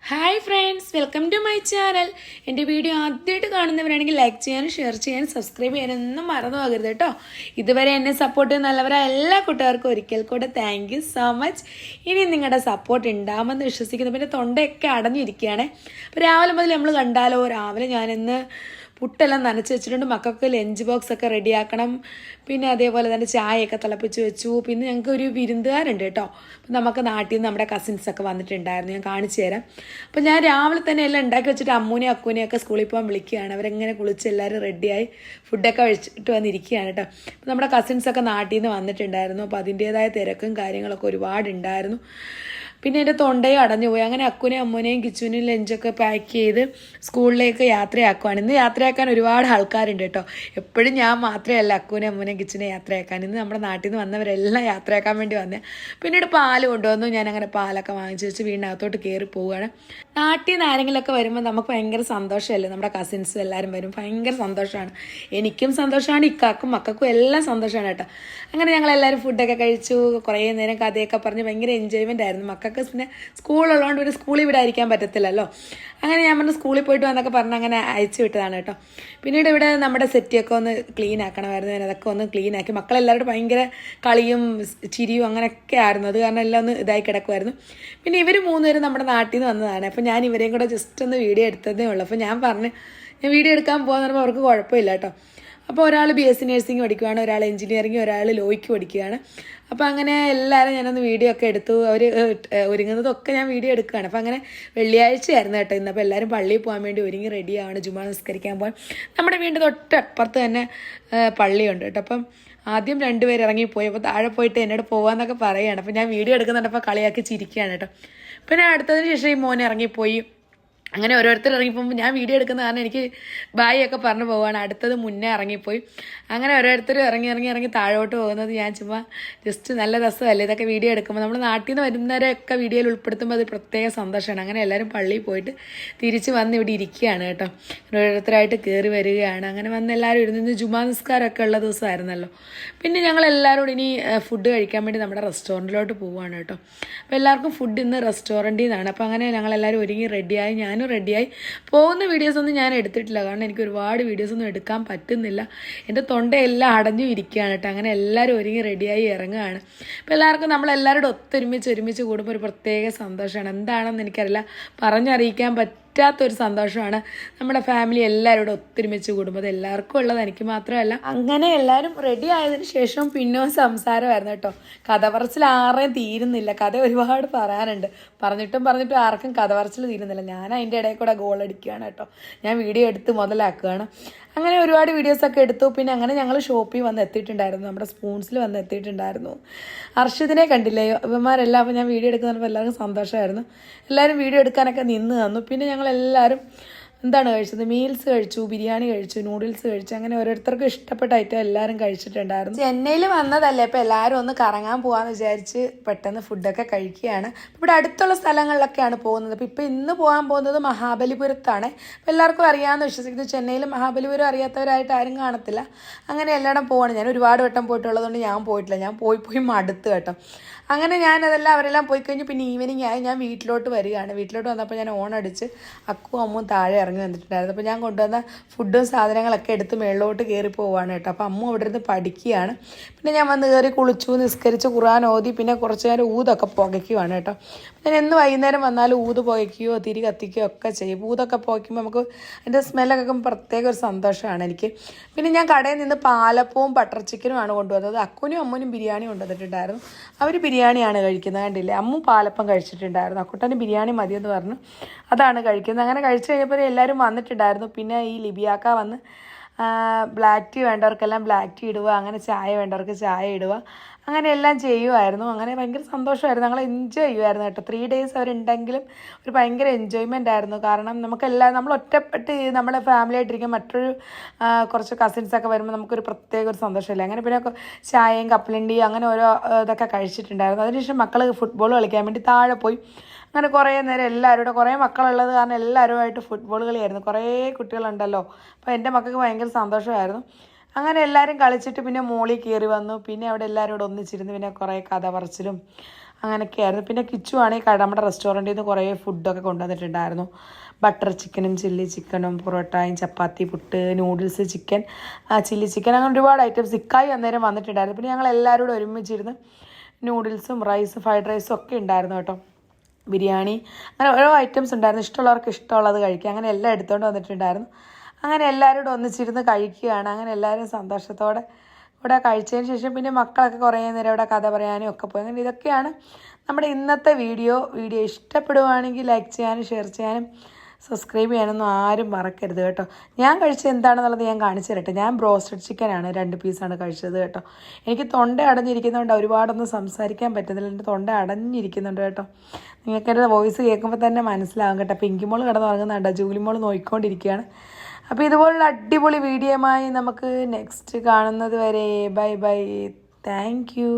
Hi friends, welcome to my channel. എൻ്റെ video ആദ്യമായിട്ട് കാണുന്നവരാണെങ്കിൽ ലൈക്ക് ചെയ്യാനും ഷെയർ ചെയ്യാനും സബ്സ്ക്രൈബ് ചെയ്യാനൊന്നും മറന്നു പോകരുത് കേട്ടോ. ഇതുവരെ എന്നെ സപ്പോർട്ട് ചെയ്യുന്ന നല്ലവരായ എല്ലാ കൂട്ടുകാർക്കും ഒരിക്കൽ കൂടെ താങ്ക് യു സോ മച്ച്. ഇനി നിങ്ങളുടെ സപ്പോർട്ട് ഉണ്ടാകുമെന്ന് വിശ്വസിക്കുന്നു. പിന്നെ തൊണ്ടയൊക്കെ അടഞ്ഞിരിക്കുകയാണ്. അപ്പോൾ രാവിലെ മുതൽ നമ്മൾ കണ്ടാലോ, രാവിലെ ഞാനിന്ന് പുട്ടെല്ലാം നനച്ച് വെച്ചിട്ടുണ്ട്. മക്കൾക്ക് ലഞ്ച് ബോക്സ് ഒക്കെ റെഡിയാക്കണം. പിന്നെ അതേപോലെ തന്നെ ചായയൊക്കെ തിളപ്പിച്ച് വെച്ചു. പിന്നെ ഞങ്ങൾക്ക് ഒരു വിരുന്നുകാരുണ്ട് കേട്ടോ. അപ്പം നമുക്ക് നാട്ടിൽ നിന്ന് നമ്മുടെ കസിൻസൊക്കെ വന്നിട്ടുണ്ടായിരുന്നു. ഞാൻ കാണിച്ചു തരാം. അപ്പം ഞാൻ രാവിലെ തന്നെ എല്ലാം ഉണ്ടാക്കി വെച്ചിട്ട് അമ്മൂനെയും അക്കൂനെയും ഒക്കെ സ്കൂളിൽ പോകാൻ വിളിക്കുകയാണ്. അവരെങ്ങനെ കുളിച്ച് എല്ലാവരും റെഡിയായി ഫുഡൊക്കെ കഴിച്ചിട്ട് വന്നിരിക്കുകയാണ് കേട്ടോ. അപ്പം നമ്മുടെ കസിൻസൊക്കെ നാട്ടിൽ നിന്ന് വന്നിട്ടുണ്ടായിരുന്നു. അപ്പോൾ അതിൻ്റേതായ തിരക്കും കാര്യങ്ങളൊക്കെ ഒരുപാടുണ്ടായിരുന്നു. പിന്നെ എൻ്റെ തൊണ്ടയും അടഞ്ഞു പോയി. അങ്ങനെ അക്കുനെയും അമ്മൂനെയും കിച്ചുവിനെയും ലഞ്ചൊക്കെ പാക്ക് ചെയ്ത് സ്കൂളിലേക്ക് യാത്രയാക്കുവാണ്. ഇന്ന് യാത്രയാക്കാൻ ഒരുപാട് ആൾക്കാരുണ്ട് കേട്ടോ. എപ്പോഴും ഞാൻ മാത്രമല്ല അക്കുനെയും അമ്മൂനെയും കിച്ചുവിനെ യാത്രയാക്കാൻ. ഇന്ന് നമ്മുടെ നാട്ടിൽ നിന്ന് വന്നവരെല്ലാം യാത്രയാക്കാൻ വേണ്ടി വന്നേ. പിന്നീട് പാല് കൊണ്ടുവന്നു. ഞാൻ അങ്ങനെ പാലൊക്കെ വാങ്ങിച്ച് വെച്ച് വീടിനകത്തോട്ട് കയറി പോവുകയാണ്. നാട്ടിൽ നിന്ന് ആരെങ്കിലുമൊക്കെ വരുമ്പോൾ നമുക്ക് ഭയങ്കര സന്തോഷമല്ലേ. നമ്മുടെ കസിൻസും എല്ലാവരും വരും, ഭയങ്കര സന്തോഷമാണ്. എനിക്കും സന്തോഷമാണ്, ഇക്കാക്കും മക്കൾക്കും എല്ലാം സന്തോഷമാണ് കേട്ടോ. അങ്ങനെ ഞങ്ങളെല്ലാവരും ഫുഡൊക്കെ കഴിച്ചു. കുറേ നേരം കഥയൊക്കെ പറഞ്ഞ് ഭയങ്കര എൻജോയ്മെൻ്റ് ആയിരുന്നു. മക്കൾക്ക് പിന്നെ സ്കൂളുള്ളതുകൊണ്ട് പിന്നെ സ്കൂളിൽ വിടാതിരിക്കാൻ പറ്റത്തില്ലല്ലോ. അങ്ങനെ ഞാൻ പറഞ്ഞു സ്കൂളിൽ പോയിട്ട് വന്നൊക്കെ പറഞ്ഞ് അങ്ങനെ അയച്ചു വിട്ടതാണ് കേട്ടോ. പിന്നീട് ഇവിടെ നമ്മുടെ സെറ്റിയൊക്കെ ഒന്ന് ക്ലീൻ ആക്കണമായിരുന്നു. ഞാൻ അതൊക്കെ ഒന്ന് ക്ലീൻ ആക്കി. മക്കളെല്ലാവരും ഭയങ്കര കളിയും ചിരിയും അങ്ങനെയൊക്കെ ആയിരുന്നു. അത് കാരണം എല്ലാം ഒന്ന് ഇതായി കിടക്കുമായിരുന്നു. പിന്നെ ഇവർ മൂന്നുപേരും നമ്മുടെ നാട്ടിൽ നിന്ന് വന്നതാണ്. അപ്പോൾ ഞാൻ ഇവരെയും കൂടെ ജസ്റ്റ് ഒന്ന് വീഡിയോ എടുത്തതേ ഉള്ളൂ. അപ്പോൾ ഞാൻ വീഡിയോ എടുക്കാൻ പോകുന്ന പറയുമ്പോൾ അവർക്ക് കുഴപ്പമില്ല കേട്ടോ. അപ്പോൾ ഒരാൾ BSc നഴ്സിംഗ് പഠിക്കുകയാണ്, ഒരാൾ എഞ്ചിനീയറിംഗ്, ഒരാൾ ലോയ്ക്ക് പഠിക്കുകയാണ്. അപ്പോൾ അങ്ങനെ എല്ലാവരും ഞാനൊന്ന് വീഡിയോ ഒക്കെ എടുത്തു. അവർ ഒരുങ്ങുന്നതൊക്കെ ഞാൻ വീഡിയോ എടുക്കുകയാണ്. അപ്പോൾ അങ്ങനെ വെള്ളിയാഴ്ചയായിരുന്നു കേട്ടോ ഇന്ന്. അപ്പോൾ എല്ലാവരും പള്ളിയിൽ പോകാൻ വേണ്ടി ഒരുങ്ങി റെഡിയാണ്. ജുമാ നിസ്കരിക്കാൻ പോകാൻ. നമ്മുടെ വീടിൻ്റെ തൊട്ടപ്പുറത്ത് തന്നെ പള്ളിയുണ്ട് കേട്ടോ. അപ്പം ആദ്യം രണ്ടുപേർ ഇറങ്ങിപ്പോയി. അപ്പോൾ താഴെ പോയിട്ട് എന്നോട് പോകാമെന്നൊക്കെ പറയുകയാണ്. അപ്പോൾ ഞാൻ വീഡിയോ എടുക്കുന്നുണ്ടപ്പോൾ കളിയാക്കി ചിരിക്കുകയാണ് കേട്ടോ. പിന്നെ അടുത്തതിന് ശേഷം ഈ മോൻ ഇറങ്ങിപ്പോയി. അങ്ങനെ ഓരോരുത്തർ ഇറങ്ങിപ്പോകുമ്പോൾ ഞാൻ വീഡിയോ എടുക്കുന്ന കാരണം എനിക്ക് ബായ് ഒക്കെ പറഞ്ഞു പോവുകയാണ്. അടുത്തത് മുന്നേ ഇറങ്ങിപ്പോയി. അങ്ങനെ ഓരോരുത്തർ ഇറങ്ങി താഴോട്ട് പോകുന്നത് ഞാൻ ചുമ്മാ ജസ്റ്റ് നല്ല രസമല്ലേ ഇതൊക്കെ വീഡിയോ എടുക്കുമ്പോൾ. നമ്മൾ നാട്ടിൽ നിന്ന് വരുന്നവരെയൊക്കെ വീഡിയോയിൽ ഉൾപ്പെടുത്തുമ്പോൾ അത് പ്രത്യേക സന്തോഷമാണ്. അങ്ങനെ എല്ലാവരും പള്ളിയിൽ പോയിട്ട് തിരിച്ച് വന്ന് ഇവിടെ ഇരിക്കുകയാണ് കേട്ടോ. ഓരോരുത്തരായിട്ട് കയറി വരികയാണ്. അങ്ങനെ വന്ന് എല്ലാവരും ഇരുന്ന് ജുമാ നിസ്കാരമൊക്കെ ഉള്ള ദിവസമായിരുന്നല്ലോ. പിന്നെ ഞങ്ങളെല്ലാവരും ഇനി ഫുഡ് കഴിക്കാൻ വേണ്ടി നമ്മുടെ റെസ്റ്റോറൻറ്റിലോട്ട് പോവുകയാണ് കേട്ടോ. അപ്പോൾ എല്ലാവർക്കും ഫുഡ് ഇന്ന് റെസ്റ്റോറൻറ്റിൽ നിന്നാണ്. അപ്പോൾ അങ്ങനെ ഞങ്ങളെല്ലാവരും ഒരുങ്ങി റെഡിയായി. ഞാനും റെഡിയായി. പോകുന്ന വീഡിയോസൊന്നും ഞാൻ എടുത്തിട്ടില്ല, കാരണം എനിക്ക് ഒരുപാട് വീഡിയോസൊന്നും എടുക്കാൻ പറ്റുന്നില്ല. എൻ്റെ തൊണ്ടയെല്ലാം അടഞ്ഞു ഇരിക്കുകയാണ് കേട്ടോ. അങ്ങനെ എല്ലാവരും ഒരുങ്ങി റെഡിയായി ഇറങ്ങുകയാണ്. അപ്പോൾ എല്ലാവർക്കും നമ്മളെല്ലാവരോടും ഒരുമിച്ച് കൂടുമ്പോൾ ഒരു പ്രത്യേക സന്തോഷമാണ്. എന്താണെന്ന് എനിക്കറിയില്ല, പറഞ്ഞറിയിക്കാൻ പറ്റാത്തൊരു സന്തോഷമാണ്. നമ്മുടെ ഫാമിലി എല്ലാവരോടും ഒത്തൊരുമിച്ച് കൂടുമ്പോൾ എല്ലാവർക്കും ഉള്ളത്, എനിക്ക് മാത്രമല്ല. അങ്ങനെ എല്ലാവരും റെഡി ആയതിനു ശേഷം പിന്നെ സംസാരമായിരുന്നു കേട്ടോ. കഥ പറച്ചിൽ ആരെയും തീരുന്നില്ല. കഥ ഒരുപാട് പറയാനുണ്ട്. പറഞ്ഞിട്ടും ആർക്കും കഥ പറച്ചിൽ തീരുന്നില്ല. ഞാൻ അതിൻ്റെ ഇടയിൽ കൂടെ ഗോൾ അടിക്കുകയാണ് കേട്ടോ. ഞാൻ വീഡിയോ എടുത്ത് മുതലാക്കുകയാണ്. അങ്ങനെ ഒരുപാട് വീഡിയോസൊക്കെ എടുത്തു. പിന്നെ അങ്ങനെ ഞങ്ങൾ ഷോപ്പിൽ വന്ന് എത്തിയിട്ടുണ്ടായിരുന്നു. നമ്മുടെ സ്പൂൺസിൽ വന്ന് എത്തിയിട്ടുണ്ടായിരുന്നു. അർഷിദിനെ കണ്ടില്ലേ ഇവന്മാരെല്ലാം. അപ്പോൾ ഞാൻ വീഡിയോ എടുക്കുന്നപ്പോൾ എല്ലാവർക്കും സന്തോഷമായിരുന്നു. എല്ലാവരും വീഡിയോ എടുക്കാനൊക്കെ നിന്ന് തന്നു. പിന്നെ ഞങ്ങളെല്ലാവരും എന്താണ് കഴിച്ചത്, മീൽസ് കഴിച്ചു, ബിരിയാണി കഴിച്ചു, നൂഡിൽസ് കഴിച്ചു. അങ്ങനെ ഓരോരുത്തർക്കും ഇഷ്ടപ്പെട്ട ഐറ്റം എല്ലാവരും കഴിച്ചിട്ടുണ്ടായിരുന്നു. ചെന്നൈയിൽ വന്നതല്ലേ, അപ്പോൾ എല്ലാവരും ഒന്ന് കറങ്ങാൻ പോകാമെന്ന് വിചാരിച്ച് പെട്ടെന്ന് ഫുഡൊക്കെ കഴിക്കുകയാണ്. ഇവിടെ അടുത്തുള്ള സ്ഥലങ്ങളിലൊക്കെയാണ് പോകുന്നത്. അപ്പോൾ ഇപ്പോൾ ഇന്ന് പോകാൻ പോകുന്നത് മഹാബലിപുരത്താണ്. അപ്പോൾ എല്ലാവർക്കും അറിയാമെന്ന് വിശ്വസിക്കുന്നു. ചെന്നൈയിൽ മഹാബലിപുരം അറിയാത്തവരായിട്ട് ആരും കാണത്തില്ല. അങ്ങനെ എല്ലായിടം പോവാണ്. ഞാൻ ഒരുപാട് വട്ടം പോയിട്ടുള്ളതുകൊണ്ട് ഞാൻ പോയിട്ടില്ല. ഞാൻ പോയി മടുത്ത് കേട്ടോ. അങ്ങനെ അവരെല്ലാം പോയി കഴിഞ്ഞ് പിന്നെ ഈവനിങ് ആയി. ഞാൻ വീട്ടിലോട്ട് വരികയാണ്. വീട്ടിലോട്ട് വന്നപ്പോൾ ഞാൻ ഓണടിച്ച് അക്കും അമ്മും താഴെ ഇറങ്ങി വന്നിട്ടുണ്ടായിരുന്നു. അപ്പോൾ ഞാൻ കൊണ്ടുവന്ന ഫുഡും സാധനങ്ങളൊക്കെ എടുത്ത് മേളിലോട്ട് കയറി പോവുകയാണ് കേട്ടോ. അപ്പോൾ അമ്മ അവിടെ ഇരുന്ന് പഠിക്കുകയാണ്. പിന്നെ ഞാൻ വന്ന് കയറി കുളിച്ചു, നിസ്കരിച്ച് ഖുർആൻ ഓതി. പിന്നെ കുറച്ച് നേരം ഊതൊക്കെ പുകയ്ക്കുവാണ് കേട്ടോ. ഞാൻ എന്ന് വൈകുന്നേരം വന്നാലും ഊത് പുകയ്ക്കുകയോ തിരി കത്തിക്കുകയോ ഒക്കെ ചെയ്യും. ഊതൊക്കെ പുകയ്ക്കുമ്പോൾ നമുക്ക് അതിൻ്റെ സ്മെല്ലൊക്കെ പ്രത്യേക ഒരു സന്തോഷമാണ് എനിക്ക്. പിന്നെ ഞാൻ കടയിൽ നിന്ന് പാലപ്പവും ബട്ടർ ചിക്കനുമാണ് കൊണ്ടുവന്നത്. അക്കുനും അമ്മൂനും ബിരിയാണി കൊണ്ടുവന്നിട്ടുണ്ടായിരുന്നു. അവർ ബിരിയാണിയാണ് കഴിക്കുന്നത്, കണ്ടില്ലേ. അമ്മു പാലപ്പം കഴിച്ചിട്ടുണ്ടായിരുന്നു. അക്കുട്ടന് ബിരിയാണി മതിയെന്ന് പറഞ്ഞു, അതാണ് കഴിക്കുന്നത്. അങ്ങനെ കഴിച്ചു കഴിഞ്ഞപ്പോൾ എല്ലാവരും വന്നിട്ടുണ്ടായിരുന്നു. പിന്നെ ഈ ലിബിയാക്ക വന്ന് ബ്ലാക്ക് ടീ വേണ്ടവർക്കെല്ലാം ബ്ലാക്ക് ടീ ഇടുക, അങ്ങനെ ചായ വേണ്ടവർക്ക് ചായ ഇടുക, അങ്ങനെ എല്ലാം ചെയ്യുമായിരുന്നു. അങ്ങനെ ഭയങ്കര സന്തോഷമായിരുന്നു. ഞങ്ങൾ എൻജോയ് ചെയ്യുമായിരുന്നു കേട്ടോ. 3 days അവരുണ്ടെങ്കിലും ഒരു ഭയങ്കര എൻജോയ്മെൻ്റ് ആയിരുന്നു. കാരണം നമ്മൾ ഒറ്റപ്പെട്ട് നമ്മുടെ ഫാമിലി ആയിട്ടിരിക്കും, മറ്റൊരു കുറച്ച് കസിൻസൊക്കെ വരുമ്പോൾ നമുക്കൊരു പ്രത്യേക ഒരു സന്തോഷമില്ല. അങ്ങനെ പിന്നെ ചായയും കപ്പലണ്ടിയും അങ്ങനെ ഓരോ ഇതൊക്കെ കഴിച്ചിട്ടുണ്ടായിരുന്നു. അതിനുശേഷം മക്കൾ ഫുട്ബോൾ കളിക്കാൻ വേണ്ടി താഴെ പോയി. അങ്ങനെ കുറേ നേരം എല്ലാവരും കുറേ മക്കളുള്ളത് കാരണം എല്ലാവരുമായിട്ട് ഫുട്ബോൾ കളിയായിരുന്നു. കുറേ കുട്ടികളുണ്ടല്ലോ. അപ്പോൾ എൻ്റെ മക്കൾക്ക് ഭയങ്കര സന്തോഷമായിരുന്നു. അങ്ങനെ എല്ലാവരും കളിച്ചിട്ട് പിന്നെ മോളിൽ കയറി വന്നു. പിന്നെ അവിടെ എല്ലാവരും കൂടെ ഒന്നിച്ചിരുന്ന് പിന്നെ കുറേ കഥ പറച്ചിലും അങ്ങനെയൊക്കെയായിരുന്നു. പിന്നെ കിച്ചു ആണെങ്കിൽ നമ്മുടെ റെസ്റ്റോറൻറ്റിൽ നിന്ന് കുറേ ഫുഡൊക്കെ കൊണ്ടുവന്നിട്ടുണ്ടായിരുന്നു. ബട്ടർ ചിക്കനും ചില്ലി ചിക്കനും പൊറോട്ടയും chapati puttu noodles chicken chilli chicken അങ്ങനെ ഒരുപാട് ഐറ്റംസ് ഇക്കായി അന്നേരം വന്നിട്ടുണ്ടായിരുന്നു. പിന്നെ ഞങ്ങൾ എല്ലാവരും കൂടെ ഒരുമിച്ചിരുന്ന് നൂഡിൽസും റൈസും ഫ്രൈഡ് റൈസും ഒക്കെ ഉണ്ടായിരുന്നു കേട്ടോ. ബിരിയാണി അങ്ങനെ ഓരോ ഐറ്റംസ് ഉണ്ടായിരുന്നു. ഇഷ്ടമുള്ളവർക്ക് ഇഷ്ടമുള്ളത് കഴിക്കുക. അങ്ങനെ എല്ലാം എടുത്തുകൊണ്ട് വന്നിട്ടുണ്ടായിരുന്നു. അങ്ങനെ എല്ലാവരും കൂടെ ഒന്നിച്ചിരുന്ന് കഴിക്കുകയാണ്. അങ്ങനെ എല്ലാവരും സന്തോഷത്തോടെ ഇവിടെ കഴിച്ചതിന് ശേഷം പിന്നെ മക്കളൊക്കെ കുറേ നേരം ഇവിടെ കഥ പറയാനും ഒക്കെ പോയി. അങ്ങനെ ഇതൊക്കെയാണ് നമ്മുടെ ഇന്നത്തെ വീഡിയോ ഇഷ്ടപ്പെടുവാണെങ്കിൽ ലൈക്ക് ചെയ്യാനും ഷെയർ ചെയ്യാനും സബ്സ്ക്രൈബ് ചെയ്യാനൊന്നും ആരും മറക്കരുത് കേട്ടോ. ഞാൻ കഴിച്ചത് എന്താണെന്നുള്ളത് ഞാൻ കാണിച്ചു തരട്ടെ. ഞാൻ ബ്രോസ്റ്റഡ് ചിക്കനാണ് 2 പീസാണ് കഴിച്ചത് കേട്ടോ. എനിക്ക് തൊണ്ട അടഞ്ഞിരിക്കുന്നതുകൊണ്ട് ഒരുപാടൊന്നും സംസാരിക്കാൻ പറ്റുന്നില്ല. എൻ്റെ തൊണ്ട അടഞ്ഞിരിക്കുന്നുണ്ട് കേട്ടോ. നിങ്ങൾക്ക് എൻ്റെ വോയിസ് കേൾക്കുമ്പോൾ തന്നെ മനസ്സിലാകും കേട്ടോ. പിങ്കിമോൾ കിടന്നുറങ്ങുന്നുണ്ടോ, ജൂലിമോൾ നോക്കിക്കൊണ്ടിരിക്കുകയാണ്. അപ്പോൾ ഇതുപോലുള്ള അടിപൊളി വീഡിയോയുമായി നമുക്ക് നെക്സ്റ്റ് കാണുന്നത് വരെ ബൈ ബൈ. Thank you.